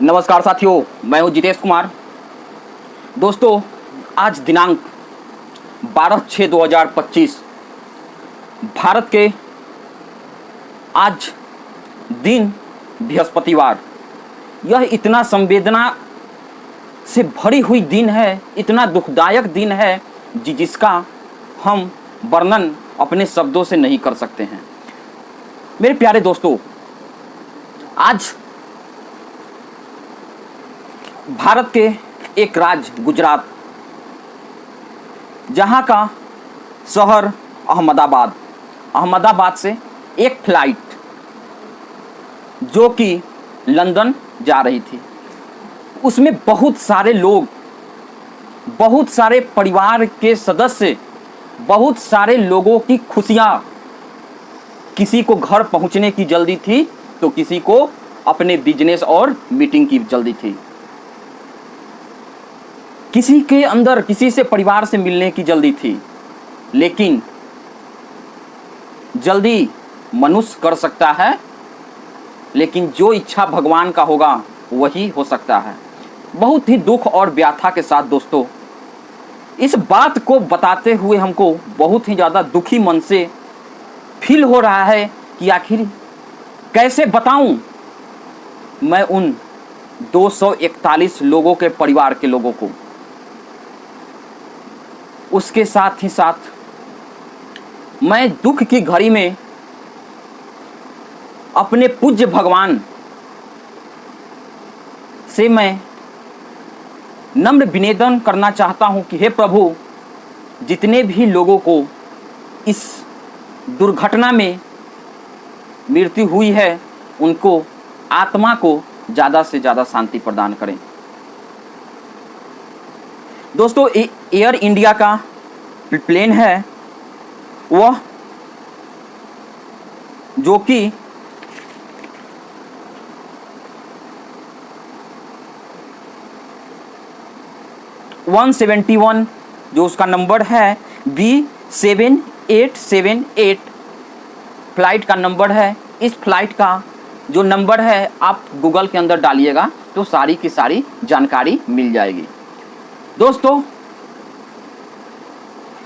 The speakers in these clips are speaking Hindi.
नमस्कार साथियों, मैं हूं जितेश कुमार। दोस्तों, आज दिनांक 12/6/2025 भारत के आज दिन बृहस्पतिवार। यह इतना संवेदना से भरी हुई दिन है, इतना दुखदायक दिन है जिसका हम वर्णन अपने शब्दों से नहीं कर सकते हैं। मेरे प्यारे दोस्तों, आज भारत के एक राज्य गुजरात, जहां का शहर अहमदाबाद से एक फ्लाइट जो कि लंदन जा रही थी, उसमें बहुत सारे लोग, बहुत सारे परिवार के सदस्य, बहुत सारे लोगों की खुशियां, किसी को घर पहुंचने की जल्दी थी तो किसी को अपने बिजनेस और मीटिंग की जल्दी थी, किसी के अंदर किसी से परिवार से मिलने की जल्दी थी। लेकिन जल्दी मनुष्य कर सकता है, लेकिन जो इच्छा भगवान का होगा वही हो सकता है। बहुत ही दुख और व्यथा के साथ दोस्तों, इस बात को बताते हुए हमको बहुत ही ज़्यादा दुखी मन से फील हो रहा है कि आखिर कैसे बताऊं मैं उन 241 लोगों के परिवार के लोगों को। उसके साथ ही साथ मैं दुख की घड़ी में अपने पूज्य भगवान से मैं नम्र निवेदन करना चाहता हूं कि हे प्रभु, जितने भी लोगों को इस दुर्घटना में मृत्यु हुई है उनको आत्मा को ज़्यादा से ज़्यादा शांति प्रदान करें। दोस्तों, एयर इंडिया का प्लेन है वह जो कि (171) जो उसका नंबर है B7878 फ्लाइट का नंबर है। इस फ्लाइट का जो नंबर है आप गूगल के अंदर डालिएगा तो सारी की सारी जानकारी मिल जाएगी। दोस्तों,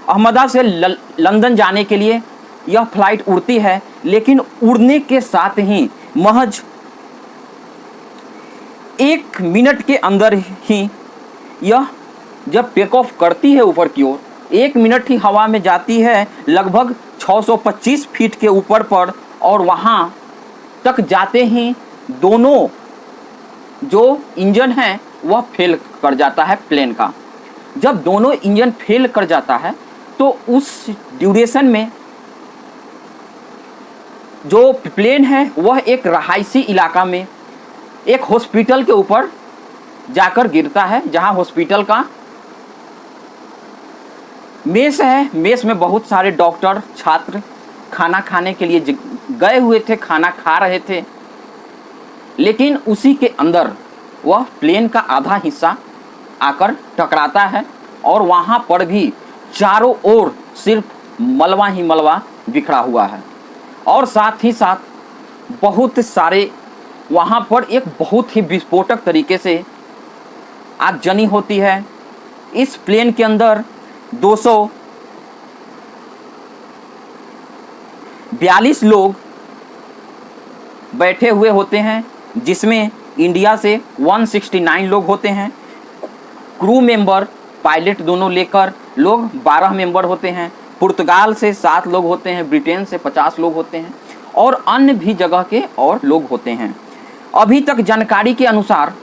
अहमदाबाद से लंदन जाने के लिए यह फ्लाइट उड़ती है, लेकिन उड़ने के साथ ही महज 1 मिनट के अंदर ही यह जब टेक ऑफ करती है ऊपर की ओर, 1 मिनट ही हवा में जाती है लगभग 625 फीट के ऊपर पर, और वहाँ तक जाते ही दोनों जो इंजन है वह फेल कर जाता है प्लेन का। जब दोनों इंजन फेल कर जाता है तो उस ड्यूरेशन में जो प्लेन है वह एक रहायशी इलाका में एक हॉस्पिटल के ऊपर जाकर गिरता है, जहां हॉस्पिटल का मेस है। मेस में बहुत सारे डॉक्टर, छात्र खाना खाने के लिए गए हुए थे, खाना खा रहे थे, लेकिन उसी के अंदर वह प्लेन का आधा हिस्सा आकर टकराता है और वहाँ पर भी चारों ओर सिर्फ मलबा ही मलबा बिखरा हुआ है। और साथ ही साथ बहुत सारे वहाँ पर एक बहुत ही विस्फोटक तरीके से आगजनी होती है। इस प्लेन के अंदर 242 लोग बैठे हुए होते हैं, जिसमें इंडिया से 169 लोग होते हैं। क्रू मेंबर, पायलट दोनों लेकर लोग 12 मेंबर होते हैं। पुर्तगाल से 7 लोग होते हैं, ब्रिटेन से 50 लोग होते हैं और अन्य भी जगह के और लोग होते हैं। अभी तक जानकारी के अनुसार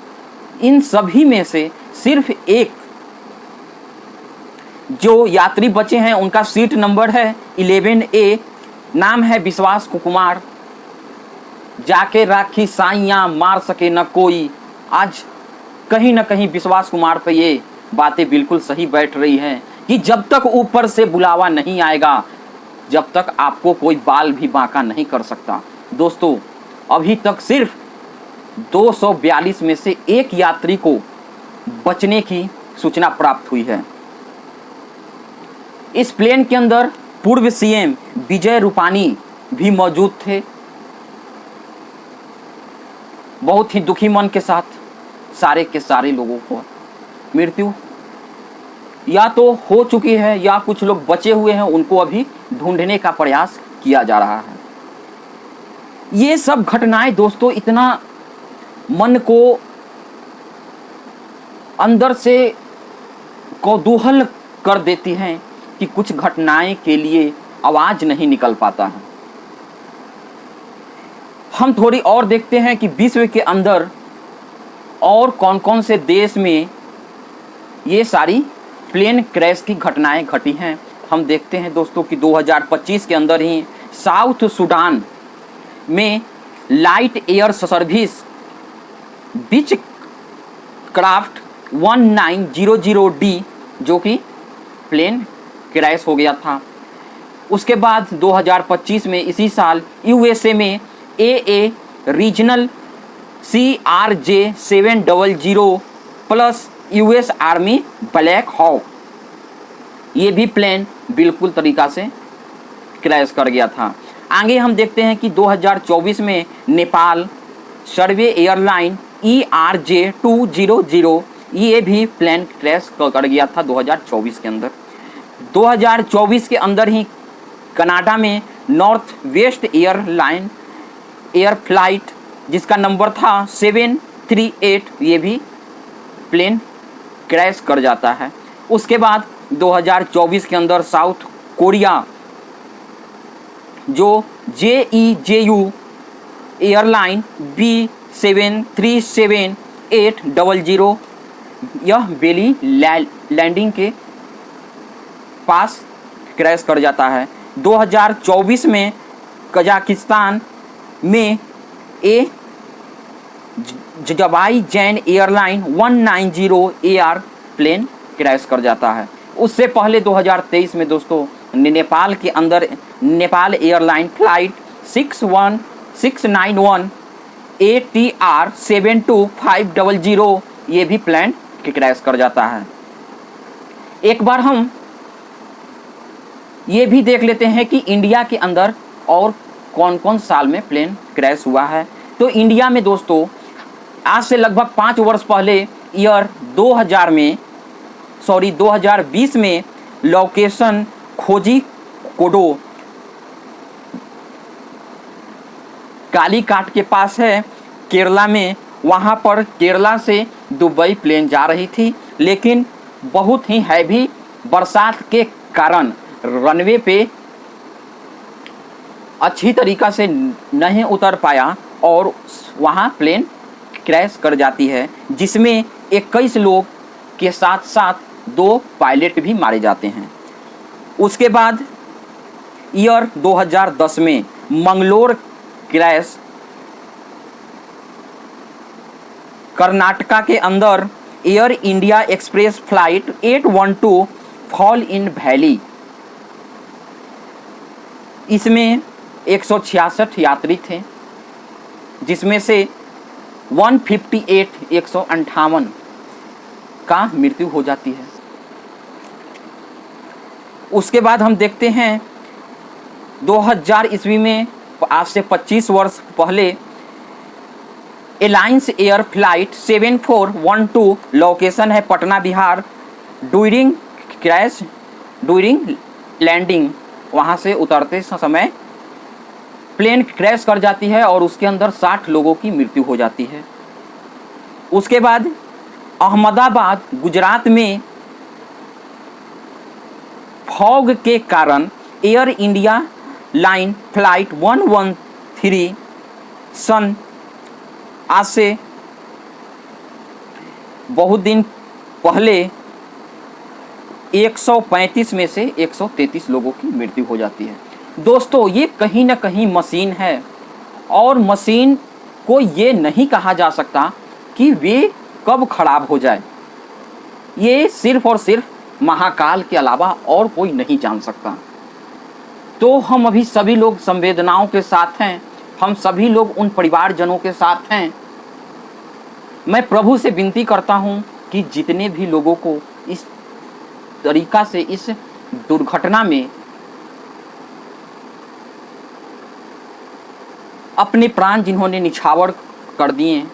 इन सभी में से सिर्फ एक जो यात्री बचे हैं उनका सीट नंबर है 11A, नाम है विश्वास कुमार। जाके राखी साइयाँ मार सके न कोई। आज कहीं ना कहीं विश्वास कुमार पे ये बातें बिल्कुल सही बैठ रही हैं कि जब तक ऊपर से बुलावा नहीं आएगा, जब तक आपको कोई बाल भी बांका नहीं कर सकता। दोस्तों, अभी तक सिर्फ 242 में से एक यात्री को बचने की सूचना प्राप्त हुई है। इस प्लेन के अंदर पूर्व सीएम विजय रूपानी भी मौजूद थे। बहुत ही दुखी मन के साथ सारे के सारे लोगों को मृत्यु या तो हो चुकी है या कुछ लोग बचे हुए हैं, उनको अभी ढूंढने का प्रयास किया जा रहा है। ये सब घटनाएं दोस्तों इतना मन को अंदर से कौतूहल कर देती हैं कि कुछ घटनाएं के लिए आवाज नहीं निकल पाता है। हम थोड़ी और देखते हैं कि विश्व के अंदर और कौन कौन से देश में ये सारी प्लेन क्रैश की घटनाएं घटी हैं। हम देखते हैं दोस्तों कि 2025 के अंदर ही साउथ सूडान में लाइट एयर सर्विस बीच क्राफ्ट 1900D जो कि प्लेन क्रैश हो गया था। उसके बाद 2025 में इसी साल यूएसए में AA regional CRJ 700 plus US army Black Hawk ये भी प्लेन बिल्कुल तरीका से क्रैश कर गया था। आगे हम देखते हैं कि 2024 में नेपाल सर्वे एयरलाइन ERJ 200 ये भी प्लेन क्रैश कर गया था 2024 के अंदर। 2024 के अंदर ही कनाडा में north west airline air flight जिसका नंबर था 738 ये भी प्लेन क्रैश कर जाता है। उसके बाद 2024 के अंदर साउथ कोरिया जो JEJU एयरलाइन B737800 यह बेली लैंडिंग के पास क्रैश कर जाता है। 2024 में कजाकिस्तान में Azerbaijan airline 190 AR plane crash कर जाता है। उससे पहले 2023 में दोस्तों नेपाल के अंदर नेपाल एयरलाइन फ्लाइट 691 ATR 72500 ये भी प्लेन क्रैश कर जाता है। एक बार हम ये भी देख लेते हैं कि इंडिया के अंदर और कौन कौन साल में प्लेन क्रैश हुआ है। तो इंडिया में दोस्तों आज से लगभग 5 वर्ष पहले ईयर 2020 में लोकेशन खोजी कोडो कालीकाट के पास है केरला में। वहाँ पर केरला से दुबई प्लेन जा रही थी, लेकिन बहुत ही हैवी बरसात के कारण रनवे पे अच्छी तरीक़ा से नहीं उतर पाया और वहाँ प्लेन क्रैश कर जाती है, जिसमें 21 लोग के साथ साथ 2 पायलट भी मारे जाते हैं। उसके बाद ईयर 2010 में मंगलोर क्रैश कर्नाटका के अंदर air India express flight 812 fall in valley. इसमें 166 यात्री थे, जिसमें से 158 का मृत्यु हो जाती है। उसके बाद हम देखते हैं 2000 ईस्वी में आज से 25 वर्ष पहले एलायंस एयर फ्लाइट 7412 लोकेशन है पटना बिहार। ड्यूरिंग लैंडिंग वहाँ से उतरते समय प्लेन क्रैश कर जाती है और उसके अंदर 60 लोगों की मृत्यु हो जाती है। उसके बाद अहमदाबाद गुजरात में फॉग के कारण एयर इंडिया लाइन फ्लाइट 113 सन आज से बहुत दिन पहले 135 में से 133 लोगों की मृत्यु हो जाती है। दोस्तों ये कहीं ना कहीं मशीन है और मशीन को ये नहीं कहा जा सकता कि वे कब खराब हो जाए। ये सिर्फ और सिर्फ महाकाल के अलावा और कोई नहीं जान सकता। तो हम अभी सभी लोग संवेदनाओं के साथ हैं, हम सभी लोग उन परिवारजनों के साथ हैं। मैं प्रभु से विनती करता हूं कि जितने भी लोगों को इस तरीका से इस दुर्घटना में अपने प्राण जिन्होंने निछावर कर दिए,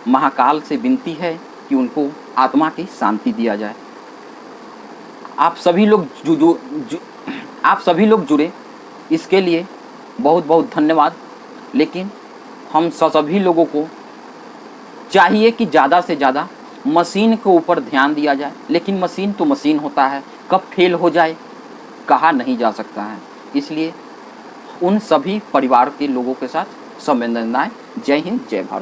महाकाल से विनती है कि उनको आत्मा की शांति दिया जाए। आप सभी लोग आप सभी लोग जुड़े, इसके लिए बहुत बहुत धन्यवाद। लेकिन हम सभी लोगों को चाहिए कि ज़्यादा से ज़्यादा मशीन के ऊपर ध्यान दिया जाए। लेकिन मशीन तो मशीन होता है, कब फेल हो जाए कहा नहीं जा सकता है। इसलिए उन सभी परिवार के लोगों के साथ संवेदनाएं। जय हिंद, जय भारत।